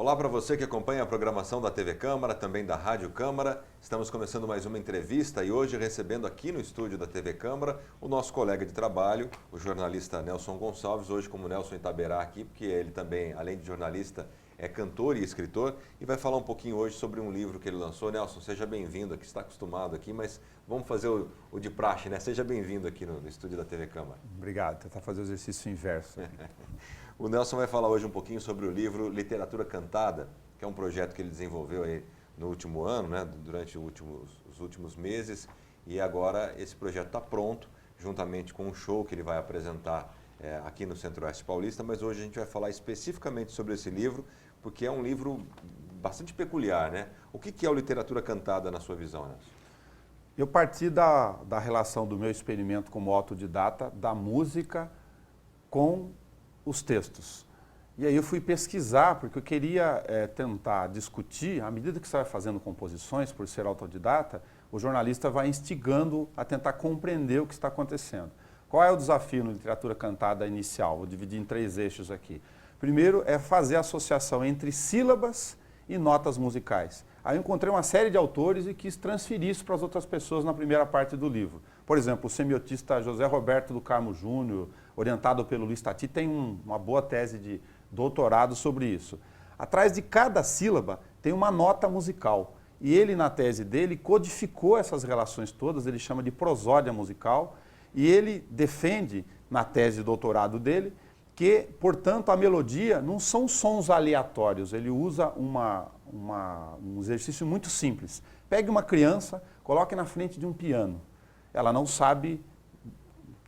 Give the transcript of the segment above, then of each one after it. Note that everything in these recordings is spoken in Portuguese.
Olá para você que acompanha a programação da TV Câmara, também da Rádio Câmara. Estamos começando mais uma entrevista e hoje recebendo aqui no estúdio da TV Câmara o nosso colega de trabalho, o jornalista Nelson Gonçalves, hoje como Nelson Itaberá aqui, porque ele também, além de jornalista, é cantor e escritor e vai falar um pouquinho hoje sobre um livro que ele lançou. Nelson, seja bem-vindo aqui, está acostumado aqui, mas vamos fazer o de praxe, né? Seja bem-vindo aqui no estúdio da TV Câmara. Obrigado, tentar fazer o exercício inverso. O Nelson vai falar hoje um pouquinho sobre o livro Literatura Cantada, que é um projeto que ele desenvolveu aí no último ano, né, durante os últimos meses, e agora esse projeto está pronto, juntamente com um show que ele vai apresentar aqui no Centro-Oeste Paulista, mas hoje a gente vai falar especificamente sobre esse livro, porque é um livro bastante peculiar, né? O que é o Literatura Cantada na sua visão, Nelson? Eu parti da relação do meu experimento como autodidata, da música com os textos. E aí eu fui pesquisar, porque eu queria tentar discutir, à medida que você vai fazendo composições, por ser autodidata, o jornalista vai instigando a tentar compreender o que está acontecendo. Qual é o desafio na literatura cantada inicial? Vou dividir em 3 eixos aqui. Primeiro é fazer a associação entre sílabas e notas musicais. Aí eu encontrei uma série de autores e quis transferir isso para as outras pessoas na primeira parte do livro. Por exemplo, o semiotista José Roberto do Carmo Júnior, orientado pelo Luiz Tati, tem uma boa tese de doutorado sobre isso. Atrás de cada sílaba tem uma nota musical. E ele, na tese dele, codificou essas relações todas, ele chama de prosódia musical, e ele defende, na tese de doutorado dele, que, portanto, a melodia não são sons aleatórios, ele usa um exercício muito simples. Pegue uma criança, coloque na frente de um piano. Ela não sabe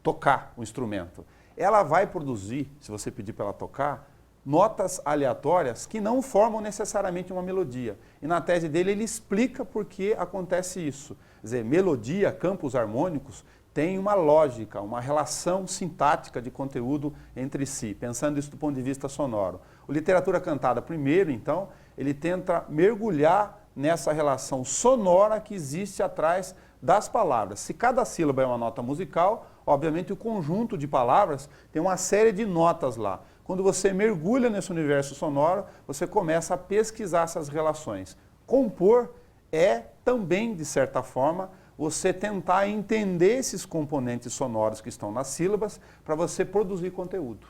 tocar o instrumento. Ela vai produzir, se você pedir para ela tocar, notas aleatórias que não formam necessariamente uma melodia. E na tese dele ele explica por que acontece isso. Quer dizer, melodia, campos harmônicos, tem uma lógica, uma relação sintática de conteúdo entre si, pensando isso do ponto de vista sonoro. O Literatura Cantada, primeiro, então, ele tenta mergulhar nessa relação sonora que existe atrás das palavras. Se cada sílaba é uma nota musical, obviamente o conjunto de palavras tem uma série de notas lá. Quando você mergulha nesse universo sonoro, você começa a pesquisar essas relações. Compor é também, de certa forma, você tentar entender esses componentes sonoros que estão nas sílabas para você produzir conteúdo.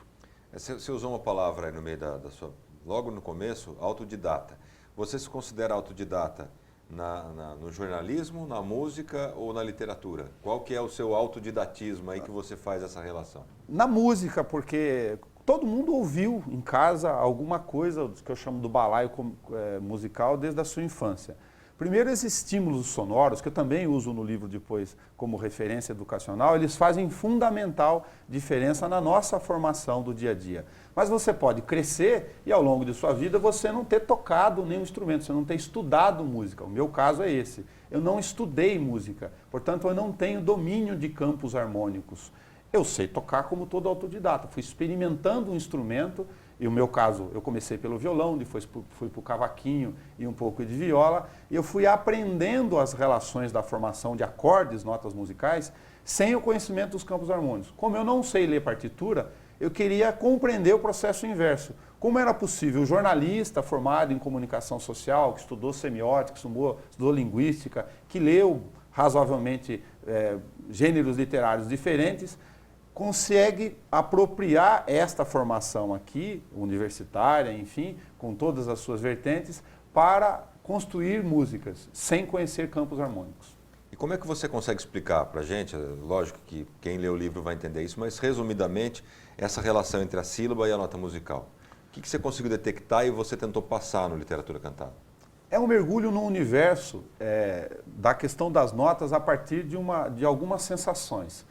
Você usou uma palavra aí no meio da sua, logo no começo, autodidata. Você se considera autodidata no jornalismo, na música ou na literatura? Qual que é o seu autodidatismo aí que você faz essa relação? Na música, porque todo mundo ouviu em casa alguma coisa que eu chamo do balaio musical desde a sua infância. Primeiro, esses estímulos sonoros, que eu também uso no livro depois como referência educacional, eles fazem fundamental diferença na nossa formação do dia a dia. Mas você pode crescer e ao longo de sua vida você não ter tocado nenhum instrumento, você não ter estudado música. O meu caso é esse. Eu não estudei música, portanto eu não tenho domínio de campos harmônicos. Eu sei tocar como todo autodidata, fui experimentando um instrumento. E o meu caso, eu comecei pelo violão, depois fui para o cavaquinho e um pouco de viola, e eu fui aprendendo as relações da formação de acordes, notas musicais, sem o conhecimento dos campos harmônicos. Como eu não sei ler partitura, eu queria compreender o processo inverso. Como era possível o jornalista formado em comunicação social, que estudou semiótica, estudou linguística, que leu razoavelmente gêneros literários diferentes, consegue apropriar esta formação aqui, universitária, enfim, com todas as suas vertentes, para construir músicas, sem conhecer campos harmônicos. E como é que você consegue explicar para a gente, lógico que quem lê o livro vai entender isso, mas resumidamente, essa relação entre a sílaba e a nota musical? O que você conseguiu detectar e você tentou passar no Literatura Cantada? É um mergulho no universo da questão das notas a partir de algumas sensações.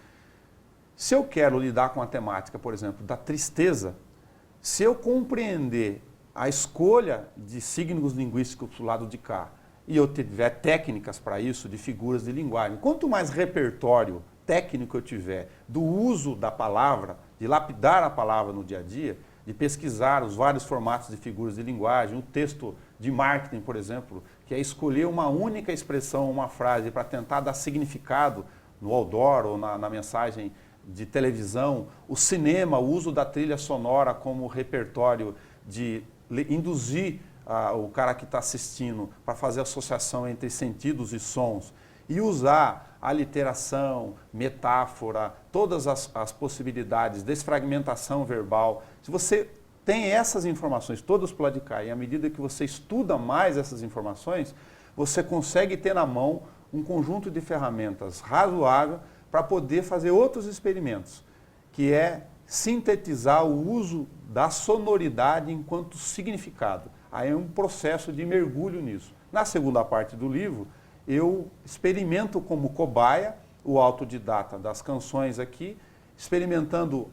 Se eu quero lidar com a temática, por exemplo, da tristeza, se eu compreender a escolha de signos linguísticos do lado de cá e eu tiver técnicas para isso, de figuras de linguagem, quanto mais repertório técnico eu tiver do uso da palavra, de lapidar a palavra no dia a dia, de pesquisar os vários formatos de figuras de linguagem, um texto de marketing, por exemplo, que é escolher uma única expressão, uma frase para tentar dar significado no outdoor ou na mensagem de televisão, o cinema, o uso da trilha sonora como repertório de induzir o cara que está assistindo para fazer associação entre sentidos e sons e usar a literação, metáfora, todas as possibilidades, desfragmentação verbal, se você tem essas informações todas para o lado de cá e à medida que você estuda mais essas informações, você consegue ter na mão um conjunto de ferramentas razoável para poder fazer outros experimentos, que é sintetizar o uso da sonoridade enquanto significado. Aí é um processo de mergulho nisso. Na segunda parte do livro, eu experimento como cobaia o autodidata das canções aqui, experimentando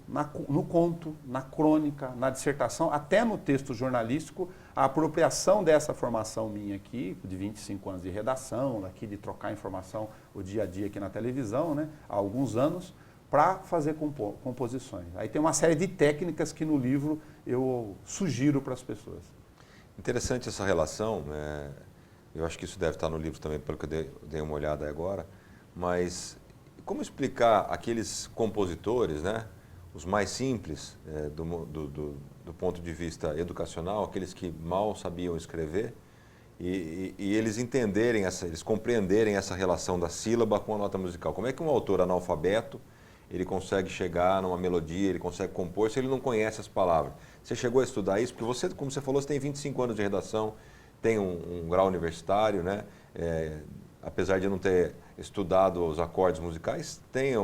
no conto, na crônica, na dissertação, até no texto jornalístico, a apropriação dessa formação minha aqui, de 25 anos de redação, aqui de trocar informação o dia a dia aqui na televisão, né, há alguns anos, para fazer composições. Aí tem uma série de técnicas que no livro eu sugiro para as pessoas. Interessante essa relação, eu acho que isso deve estar no livro também, pelo que eu dei uma olhada agora, mas como explicar aqueles compositores, né, os mais simples do ponto de vista educacional, aqueles que mal sabiam escrever, e eles entenderem, eles compreenderem essa relação da sílaba com a nota musical. Como é que um autor analfabeto ele consegue chegar numa melodia, ele consegue compor, se ele não conhece as palavras? Você chegou a estudar isso? Porque você, como você falou, você tem 25 anos de redação, tem um grau universitário, né? Apesar de não ter estudado os acordes musicais, tem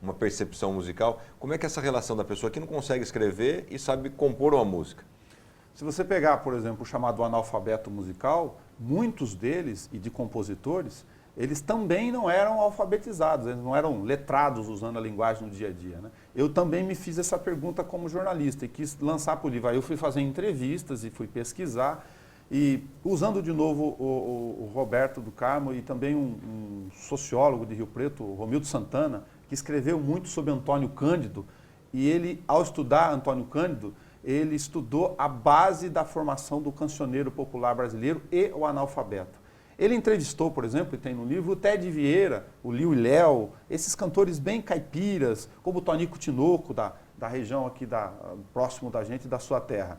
uma percepção musical. Como é que é essa relação da pessoa que não consegue escrever e sabe compor uma música? Se você pegar, por exemplo, o chamado analfabeto musical, muitos deles, e de compositores, eles também não eram alfabetizados, eles não eram letrados usando a linguagem no dia a dia, né? Eu também me fiz essa pergunta como jornalista e quis lançar para o livro. Aí eu fui fazer entrevistas e fui pesquisar e usando de novo o Roberto do Carmo e também um sociólogo de Rio Preto, o Romildo Santana, que escreveu muito sobre Antônio Cândido e ele, ao estudar Antônio Cândido, ele estudou a base da formação do cancioneiro popular brasileiro e o analfabeto. Ele entrevistou, por exemplo, e tem no livro, o Ted Vieira, o Liu e Léo, esses cantores bem caipiras, como o Tonico Tinoco, da região aqui próximo da gente, da sua terra.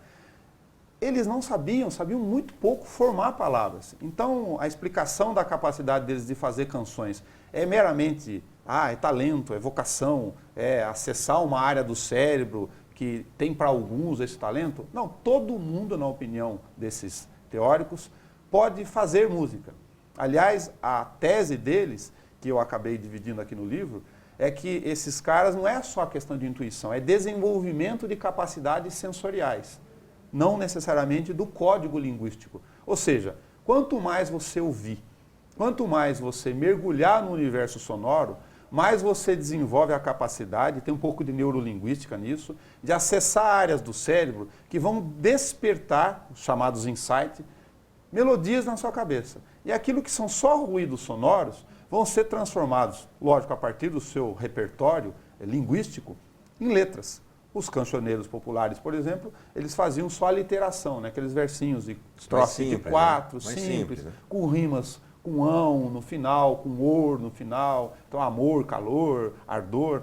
Eles não sabiam muito pouco formar palavras. Então, a explicação da capacidade deles de fazer canções é meramente, é talento, é vocação, é acessar uma área do cérebro que tem para alguns esse talento? Não, todo mundo, na opinião desses teóricos, pode fazer música. Aliás, a tese deles, que eu acabei dividindo aqui no livro, é que esses caras não é só questão de intuição, é desenvolvimento de capacidades sensoriais, não necessariamente do código linguístico. Ou seja, quanto mais você ouvir, quanto mais você mergulhar no universo sonoro, mais você desenvolve a capacidade, tem um pouco de neurolinguística nisso, de acessar áreas do cérebro que vão despertar, os chamados insights, melodias na sua cabeça. E aquilo que são só ruídos sonoros vão ser transformados, lógico, a partir do seu repertório linguístico, em letras. Os cancioneiros populares, por exemplo, eles faziam só a literação, né? Aqueles versinhos de estrofe de 4, né? simples, né? Com rimas com ão no final, com or no final, então amor, calor, ardor.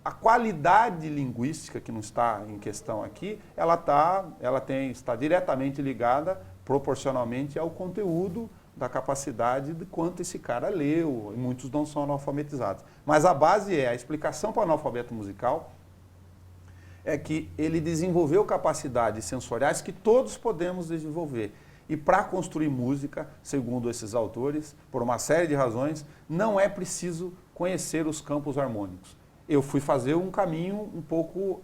A qualidade linguística que não está em questão aqui, ela está diretamente ligada proporcionalmente ao conteúdo da capacidade de quanto esse cara leu, e muitos não são analfabetizados. Mas a base a explicação para o analfabeto musical é que ele desenvolveu capacidades sensoriais que todos podemos desenvolver. E para construir música, segundo esses autores, por uma série de razões, não é preciso conhecer os campos harmônicos. Eu fui fazer um caminho um pouco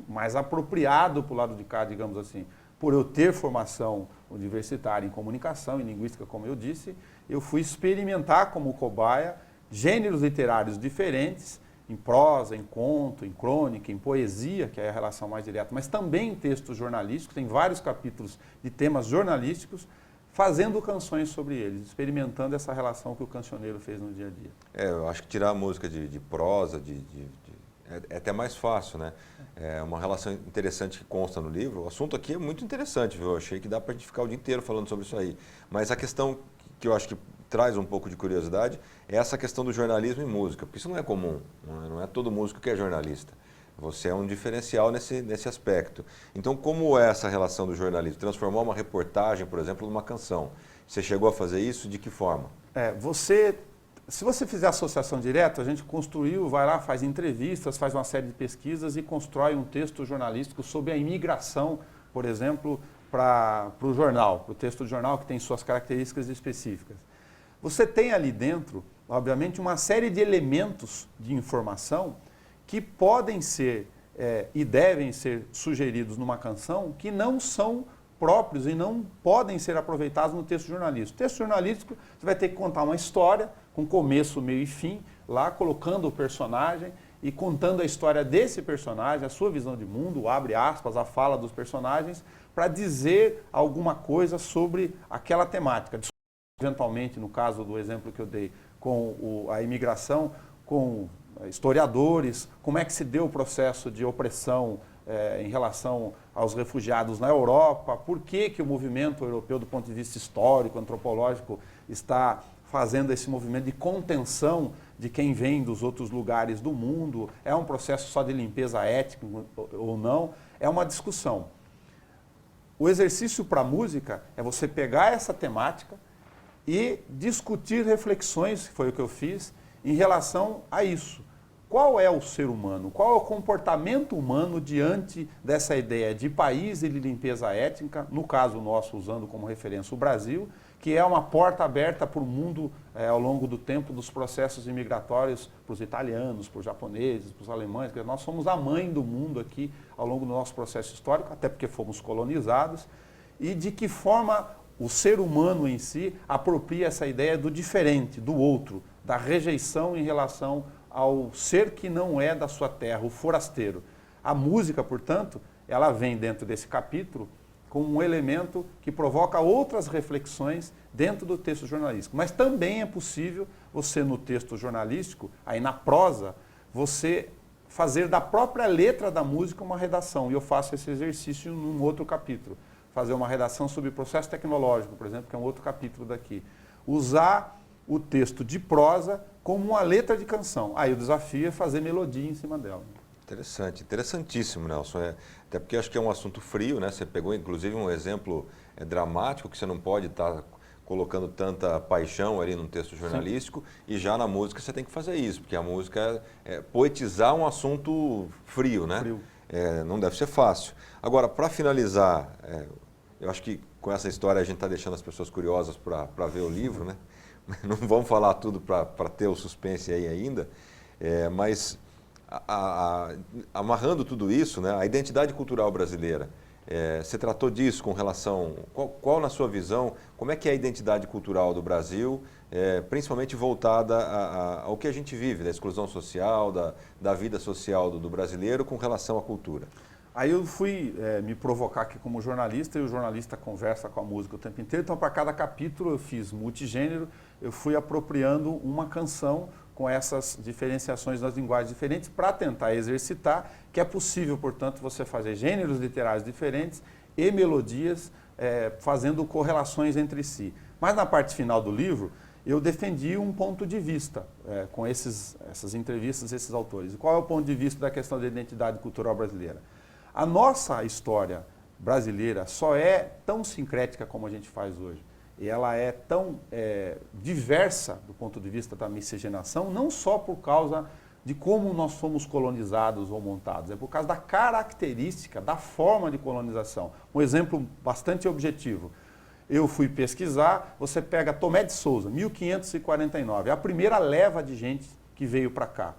mais apropriado para o lado de cá, digamos assim. Por eu ter formação universitária em comunicação, em linguística, como eu disse, eu fui experimentar como cobaia gêneros literários diferentes, em prosa, em conto, em crônica, em poesia, que é a relação mais direta, mas também em textos jornalísticos, tem vários capítulos de temas jornalísticos, fazendo canções sobre eles, experimentando essa relação que o cancioneiro fez no dia a dia. Eu acho que tirar a música de prosa, é até mais fácil, né? É uma relação interessante que consta no livro. O assunto aqui é muito interessante, viu? Eu achei que dá para a gente ficar o dia inteiro falando sobre isso aí. Mas a questão que eu acho que traz um pouco de curiosidade é essa questão do jornalismo em música, porque isso não é comum, não é todo músico que é jornalista. Você é um diferencial nesse aspecto. Então, como é essa relação do jornalismo? Transformar uma reportagem, por exemplo, numa canção. Você chegou a fazer isso? De que forma? Se você fizer associação direta, a gente construiu, vai lá, faz entrevistas, faz uma série de pesquisas e constrói um texto jornalístico sobre a imigração, por exemplo, para o jornal, para o texto do jornal que tem suas características específicas. Você tem ali dentro, obviamente, uma série de elementos de informação que podem ser e devem ser sugeridos numa canção que não são próprios e não podem ser aproveitados no texto jornalístico. O texto jornalístico, você vai ter que contar uma história com começo, meio e fim, lá colocando o personagem e contando a história desse personagem, a sua visão de mundo, abre aspas, a fala dos personagens, para dizer alguma coisa sobre aquela temática. Eventualmente, no caso do exemplo que eu dei, com a imigração, com historiadores, como é que se deu o processo de opressão em relação aos refugiados na Europa, por que o movimento europeu, do ponto de vista histórico, antropológico, está fazendo esse movimento de contenção de quem vem dos outros lugares do mundo, é um processo só de limpeza étnica ou não, é uma discussão. O exercício para a música é você pegar essa temática e discutir reflexões, que foi o que eu fiz, em relação a isso. Qual é o ser humano? Qual é o comportamento humano diante dessa ideia de país e de limpeza étnica, no caso nosso, usando como referência o Brasil, que é uma porta aberta para o mundo ao longo do tempo dos processos imigratórios para os italianos, para os japoneses, para os alemães. Nós somos a mãe do mundo aqui ao longo do nosso processo histórico, até porque fomos colonizados, e de que forma o ser humano em si apropria essa ideia do diferente, do outro, da rejeição em relação ao ser que não é da sua terra, o forasteiro. A música, portanto, ela vem dentro desse capítulo como um elemento que provoca outras reflexões dentro do texto jornalístico. Mas também é possível você, no texto jornalístico, aí na prosa, você fazer da própria letra da música uma redação. E eu faço esse exercício num outro capítulo. Fazer uma redação sobre processo tecnológico, por exemplo, que é um outro capítulo daqui. Usar o texto de prosa como uma letra de canção. Aí o desafio é fazer melodia em cima dela. Interessante, interessantíssimo, Nelson. Até porque acho que é um assunto frio, né? Você pegou inclusive um exemplo dramático, que você não pode estar colocando tanta paixão ali num texto jornalístico. Sim. E já na música você tem que fazer isso, porque a música é poetizar um assunto frio, né? Frio. Não deve ser fácil. Agora, para finalizar, eu acho que com essa história a gente está deixando as pessoas curiosas para ver o livro, né? Não vamos falar tudo para ter o suspense aí ainda, mas amarrando tudo isso, né, a identidade cultural brasileira, você tratou disso com relação, qual na sua visão, como é que é a identidade cultural do Brasil, principalmente voltada ao que a gente vive, da exclusão social, da vida social do brasileiro com relação à cultura? Aí eu fui me provocar aqui como jornalista, e o jornalista conversa com a música o tempo inteiro, então para cada capítulo eu fiz multigênero, eu fui apropriando uma canção com essas diferenciações das linguagens diferentes para tentar exercitar que é possível, portanto, você fazer gêneros literários diferentes e melodias fazendo correlações entre si. Mas na parte final do livro, eu defendi um ponto de vista com essas entrevistas, esses autores. E qual é o ponto de vista da questão da identidade cultural brasileira? A nossa história brasileira só é tão sincrética como a gente faz hoje. E ela é tão diversa do ponto de vista da miscigenação, não só por causa de como nós fomos colonizados ou montados, é por causa da característica, da forma de colonização. Um exemplo bastante objetivo. Eu fui pesquisar, você pega Tomé de Souza, 1549, é a primeira leva de gente que veio para cá.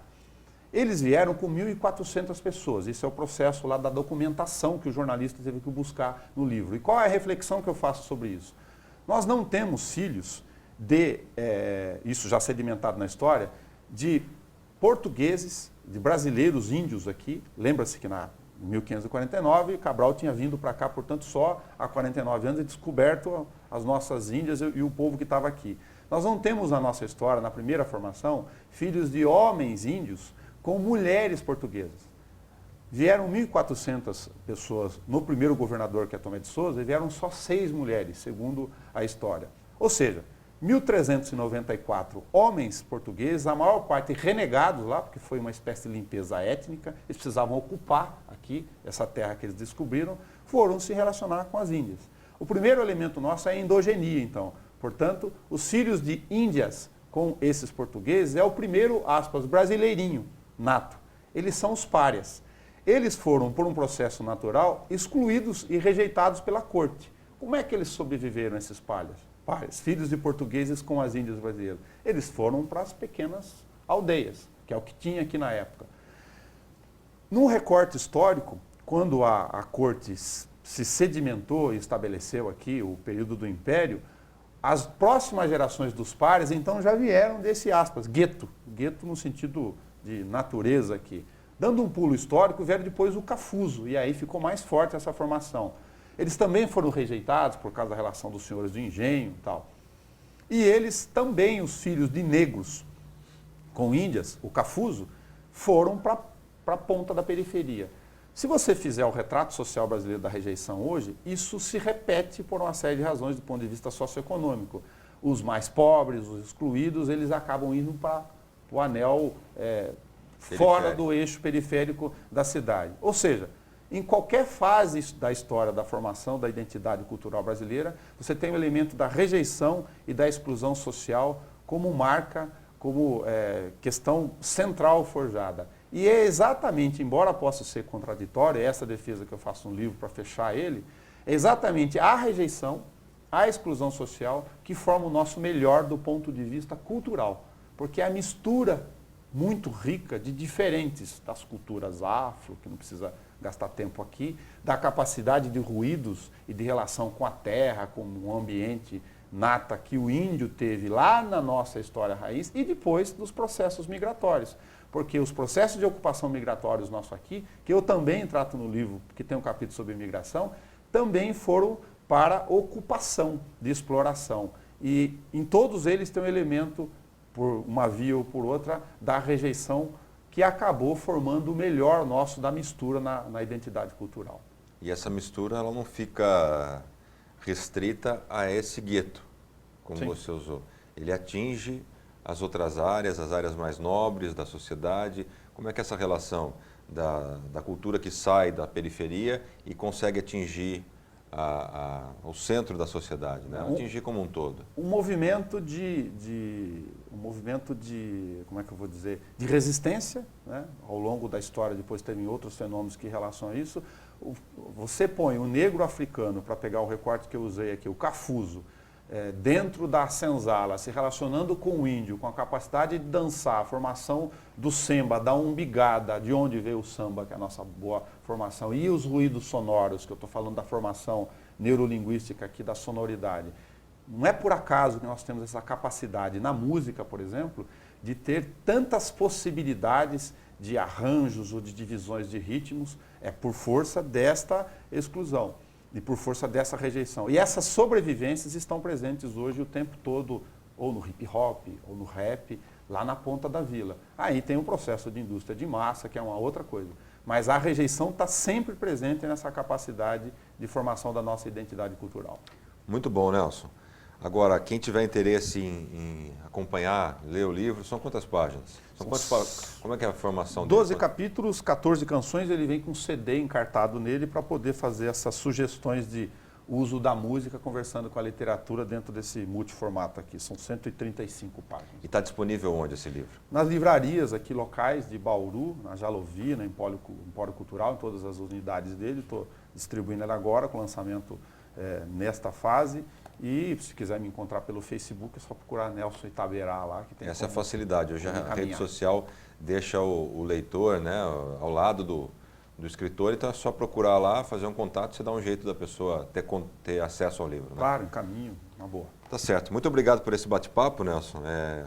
Eles vieram com 1.400 pessoas, esse é o processo lá da documentação que o jornalista teve que buscar no livro. E qual é a reflexão que eu faço sobre isso? Nós não temos filhos isso já sedimentado na história, de portugueses, de brasileiros índios aqui. Lembra-se que em 1549 Cabral tinha vindo para cá, portanto, só há 49 anos e descoberto as nossas índias e o povo que estava aqui. Nós não temos na nossa história, na primeira formação, filhos de homens índios com mulheres portuguesas. Vieram 1.400 pessoas no primeiro governador, que é Tomé de Souza, e vieram só 6 mulheres, segundo a história. Ou seja, 1.394 homens portugueses, a maior parte renegados lá, porque foi uma espécie de limpeza étnica, eles precisavam ocupar aqui essa terra que eles descobriram, foram se relacionar com as Índias. O primeiro elemento nosso é a endogenia, então. Portanto, os filhos de índias com esses portugueses é o primeiro, aspas, brasileirinho nato. Eles são os párias. Eles foram, por um processo natural, excluídos e rejeitados pela corte. Como é que eles sobreviveram, esses párias, filhos de portugueses com as índias brasileiras? Eles foram para as pequenas aldeias, que é o que tinha aqui na época. Num recorte histórico, quando a corte se sedimentou e estabeleceu aqui o período do Império, as próximas gerações dos párias, então, já vieram desse, aspas, gueto no sentido de natureza aqui. Dando um pulo histórico, vieram depois o cafuso, e aí ficou mais forte essa formação. Eles também foram rejeitados por causa da relação dos senhores do engenho e tal. E eles também, os filhos de negros com índias, o cafuso, foram para a ponta da periferia. Se você fizer o retrato social brasileiro da rejeição hoje, isso se repete por uma série de razões do ponto de vista socioeconômico. Os mais pobres, os excluídos, eles acabam indo para o anel fora do eixo periférico da cidade. Ou seja, em qualquer fase da história da formação da identidade cultural brasileira, você tem o elemento da rejeição e da exclusão social como marca, como questão central forjada. E é exatamente, embora possa ser contraditória, essa defesa que eu faço no livro para fechar ele, é exatamente a rejeição, a exclusão social que forma o nosso melhor do ponto de vista cultural. Porque é a mistura muito rica de diferentes das culturas afro, que não precisa gastar tempo aqui, da capacidade de ruídos e de relação com a terra, com o ambiente nata que o índio teve lá na nossa história raiz e depois dos processos migratórios. Porque os processos de ocupação migratórios nossos aqui, que eu também trato no livro, que tem um capítulo sobre imigração, também foram para ocupação, de exploração. E em todos eles tem um elemento, por uma via ou por outra, da rejeição que acabou formando o melhor nosso da mistura na identidade cultural. E essa mistura ela não fica restrita a esse gueto, como Sim. você usou. Ele atinge as outras áreas, as áreas mais nobres da sociedade. Como é que é essa relação da cultura que sai da periferia e consegue atingir o centro da sociedade, né? Atingir como um todo? Um movimento como é que eu vou dizer, de resistência, né? Ao longo da história, depois teve outros fenômenos que relação a isso. Você põe o negro africano, para pegar o recorte que eu usei aqui, o cafuso, dentro da senzala, se relacionando com o índio, com a capacidade de dançar, a formação do samba, da umbigada, de onde veio o samba, que é a nossa boa formação, e os ruídos sonoros, que eu estou falando da formação neurolinguística aqui, da sonoridade. Não é por acaso que nós temos essa capacidade, na música, por exemplo, de ter tantas possibilidades de arranjos ou de divisões de ritmos, é por força desta exclusão e por força dessa rejeição. E essas sobrevivências estão presentes hoje o tempo todo, ou no hip hop, ou no rap, lá na ponta da vila. Aí tem um processo de indústria de massa, que é uma outra coisa. Mas a rejeição está sempre presente nessa capacidade de formação da nossa identidade cultural. Muito bom, Nelson. Agora, quem tiver interesse em acompanhar, ler o livro, são quantas páginas? Como é que é a formação dele? 12 capítulos, 14 canções, ele vem com um CD encartado nele para poder fazer essas sugestões de uso da música, conversando com a literatura dentro desse multiformato aqui. São 135 páginas. E está disponível onde esse livro? Nas livrarias aqui locais de Bauru, na Jalovia, no Empório Cultural, em todas as unidades dele. Estou distribuindo ele agora, com lançamento nesta fase. E se quiser me encontrar pelo Facebook, é só procurar Nelson Itaberá lá. Que tem Essa é a facilidade. Hoje a encaminhar. rede social deixa o leitor, né, ao lado do escritor, então é só procurar lá, fazer um contato, você dá um jeito da pessoa ter acesso ao livro. Né? Claro, encaminho, uma boa. Tá certo. Muito obrigado por esse bate-papo, Nelson. É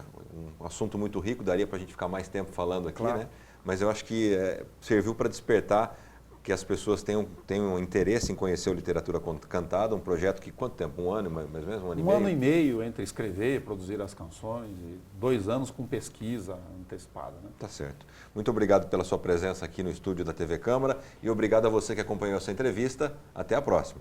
um assunto muito rico, daria para a gente ficar mais tempo falando aqui, claro, né? Mas eu acho que serviu para despertar que as pessoas tenham interesse em conhecer a literatura cantada, um projeto que, quanto tempo? Um ano, mais ou menos? Um ano e meio? Um ano e meio entre escrever, produzir as canções, e 2 anos com pesquisa antecipada. Né? Tá certo. Muito obrigado pela sua presença aqui no estúdio da TV Câmara e obrigado a você que acompanhou essa entrevista. Até a próxima.